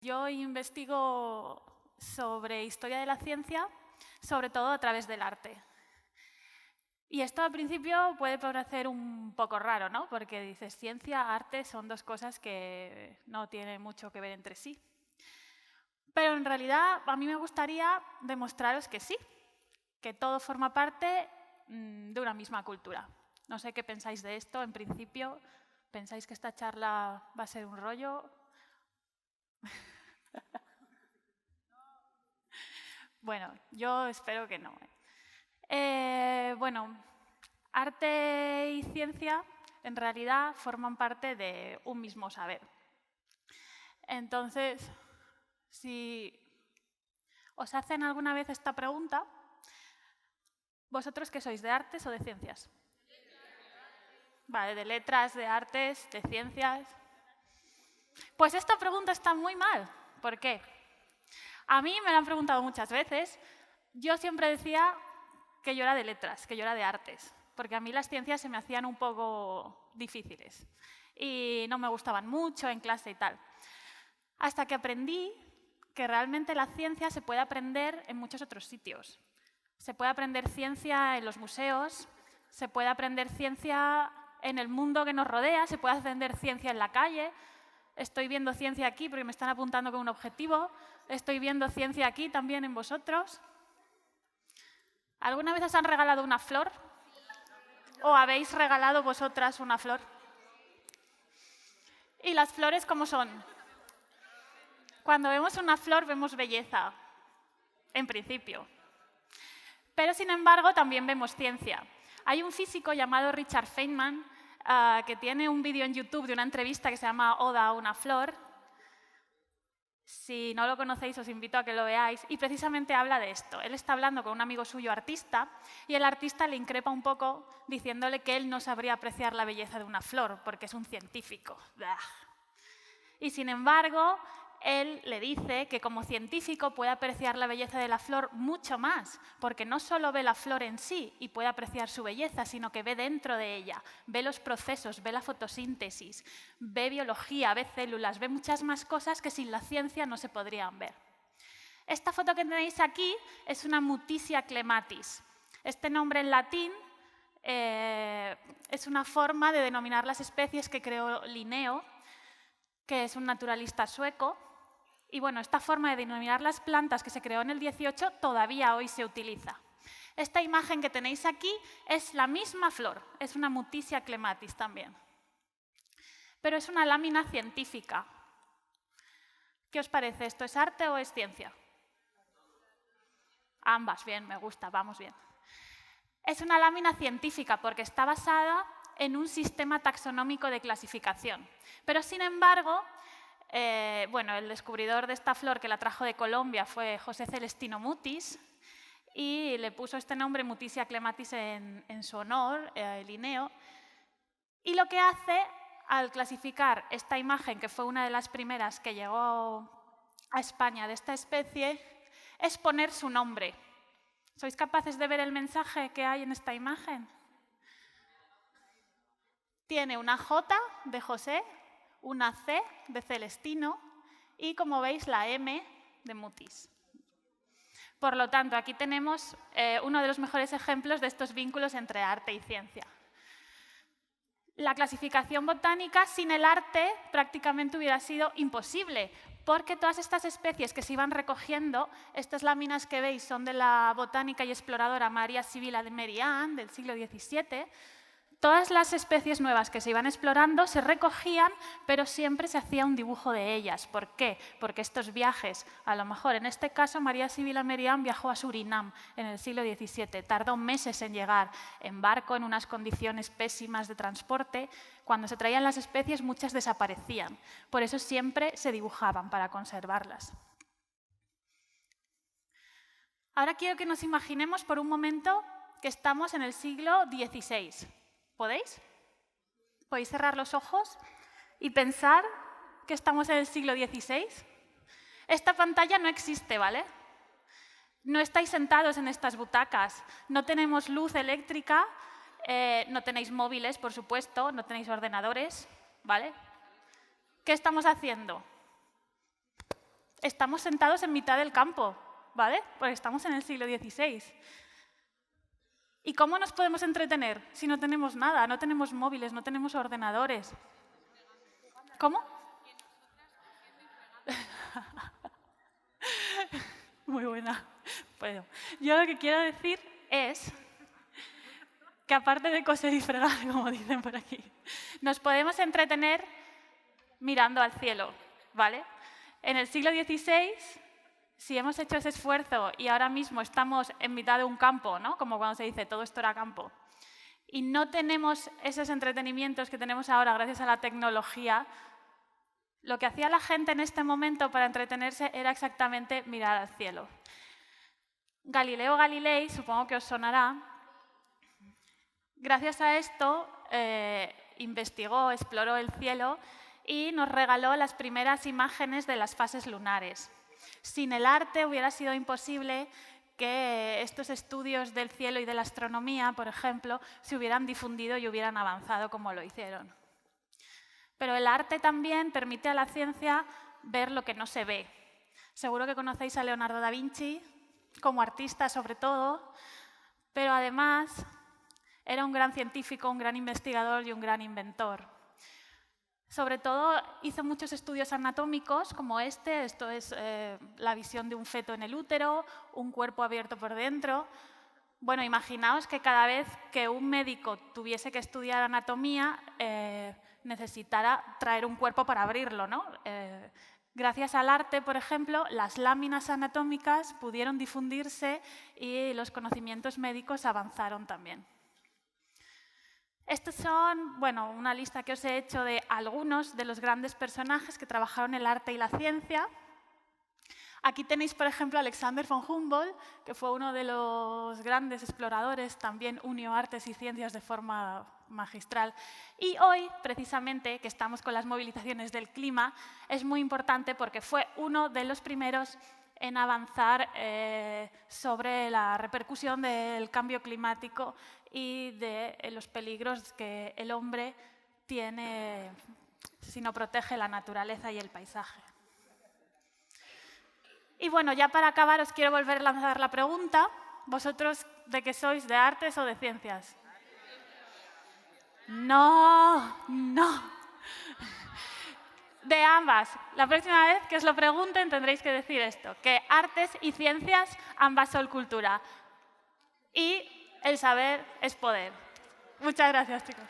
Yo investigo sobre historia de la ciencia, sobre todo a través del arte. Y esto al principio puede parecer un poco raro, ¿no? Porque dices, ciencia, arte son dos cosas que no tienen mucho que ver entre sí. Pero en realidad a mí me gustaría demostraros que sí, que todo forma parte de una misma cultura. No sé qué pensáis de esto, en principio. ¿Pensáis que esta charla va a ser un rollo? Bueno, yo espero que no. Bueno, arte y ciencia en realidad forman parte de un mismo saber. Entonces, si os hacen alguna vez esta pregunta, ¿vosotros qué sois, de artes o de ciencias? Vale, de letras, de artes, de ciencias. Pues esta pregunta está muy mal. ¿Por qué? A mí me lo han preguntado muchas veces. Yo siempre decía que yo era de letras, que yo era de artes, porque a mí las ciencias se me hacían un poco difíciles y no me gustaban mucho en clase y tal. Hasta que aprendí que realmente la ciencia se puede aprender en muchos otros sitios. Se puede aprender ciencia en los museos, se puede aprender ciencia en el mundo que nos rodea, se puede aprender ciencia en la calle. Estoy viendo ciencia aquí porque me están apuntando con un objetivo. Estoy viendo ciencia aquí también en vosotros. ¿Alguna vez os han regalado una flor? ¿O habéis regalado vosotras una flor? ¿Y las flores cómo son? Cuando vemos una flor vemos belleza, en principio. Pero, sin embargo, también vemos ciencia. Hay un físico llamado Richard Feynman que tiene un vídeo en YouTube de una entrevista que se llama Oda a una flor. Si no lo conocéis, os invito a que lo veáis. Y precisamente habla de esto. Él está hablando con un amigo suyo artista y el artista le increpa un poco diciéndole que él no sabría apreciar la belleza de una flor porque es un científico. Y, sin embargo, él le dice que como científico puede apreciar la belleza de la flor mucho más, porque no solo ve la flor en sí y puede apreciar su belleza, sino que ve dentro de ella, ve los procesos, ve la fotosíntesis, ve biología, ve células, ve muchas más cosas que sin la ciencia no se podrían ver. Esta foto que tenéis aquí es una Mutisia clematis. Este nombre en latín es una forma de denominar las especies que creó Linneo, que es un naturalista sueco. Y bueno, esta forma de denominar las plantas que se creó en el 18 todavía hoy se utiliza. Esta imagen que tenéis aquí es la misma flor, es una Mutisia clematis también. Pero es una lámina científica. ¿Qué os parece? ¿Esto es arte o es ciencia? Ambas, bien, me gusta, vamos bien. Es una lámina científica porque está basada en un sistema taxonómico de clasificación. Pero, sin embargo, bueno, el descubridor de esta flor que la trajo de Colombia fue José Celestino Mutis y le puso este nombre Mutisia clematis en su honor, Linneo. Y lo que hace al clasificar esta imagen, que fue una de las primeras que llegó a España de esta especie, es poner su nombre. ¿Sois capaces de ver el mensaje que hay en esta imagen? Tiene una J de José, una C de Celestino y, como veis, la M de Mutis. Por lo tanto, aquí tenemos uno de los mejores ejemplos de estos vínculos entre arte y ciencia. La clasificación botánica sin el arte prácticamente hubiera sido imposible, porque todas estas especies que se iban recogiendo, estas láminas que veis son de la botánica y exploradora María Sibila de Merian, del siglo XVII, todas las especies nuevas que se iban explorando se recogían, pero siempre se hacía un dibujo de ellas. ¿Por qué? Porque estos viajes, a lo mejor en este caso María Sibila Merian viajó a Surinam en el siglo XVII, tardó meses en llegar en barco, en unas condiciones pésimas de transporte. Cuando se traían las especies, muchas desaparecían. Por eso siempre se dibujaban para conservarlas. Ahora quiero que nos imaginemos por un momento que estamos en el siglo XVI. ¿Podéis? ¿Podéis cerrar los ojos y pensar que estamos en el siglo XVI? Esta pantalla no existe, ¿vale? No estáis sentados en estas butacas, no tenemos luz eléctrica, no tenéis móviles, por supuesto, no tenéis ordenadores, ¿vale? ¿Qué estamos haciendo? estamos sentados en mitad del campo, ¿vale? Porque estamos en el siglo XVI. ¿Y cómo nos podemos entretener si no tenemos nada? No tenemos móviles, no tenemos ordenadores. ¿Cómo? Muy buena. Bueno, yo lo que quiero decir es que aparte de coser y fregar, como dicen por aquí, nos podemos entretener mirando al cielo, ¿vale? En el siglo XVI, si hemos hecho ese esfuerzo y ahora mismo estamos en mitad de un campo, ¿no? Como cuando se dice todo esto era campo, y no tenemos esos entretenimientos que tenemos ahora gracias a la tecnología, lo que hacía la gente en este momento para entretenerse era exactamente mirar al cielo. Galileo Galilei, supongo que os sonará, gracias a esto investigó, exploró el cielo y nos regaló las primeras imágenes de las fases lunares. Sin el arte hubiera sido imposible que estos estudios del cielo y de la astronomía, por ejemplo, se hubieran difundido y hubieran avanzado como lo hicieron. Pero el arte también permite a la ciencia ver lo que no se ve. Seguro que conocéis a Leonardo da Vinci, como artista sobre todo, pero además era un gran científico, un gran investigador y un gran inventor. Sobre todo hizo muchos estudios anatómicos como esto es la visión de un feto en el útero, un cuerpo abierto por dentro. Bueno, imaginaos que cada vez que un médico tuviese que estudiar anatomía, necesitara traer un cuerpo para abrirlo, ¿no? Gracias al arte, por ejemplo, las láminas anatómicas pudieron difundirse y los conocimientos médicos avanzaron también. Estos son, bueno, una lista que os he hecho de algunos de los grandes personajes que trabajaron en el arte y la ciencia. Aquí tenéis, por ejemplo, a Alexander von Humboldt, que fue uno de los grandes exploradores, también unió artes y ciencias de forma magistral. Y hoy, precisamente, que estamos con las movilizaciones del clima, es muy importante porque fue uno de los primeros en avanzar sobre la repercusión del cambio climático y de los peligros que el hombre tiene si no protege la naturaleza y el paisaje. Y bueno, ya para acabar os quiero volver a lanzar la pregunta. ¿Vosotros de qué sois? ¿De artes o de ciencias? No, no. De ambas. La próxima vez que os lo pregunten tendréis que decir esto, que artes y ciencias ambas son cultura. Y el saber es poder. Muchas gracias, chicos.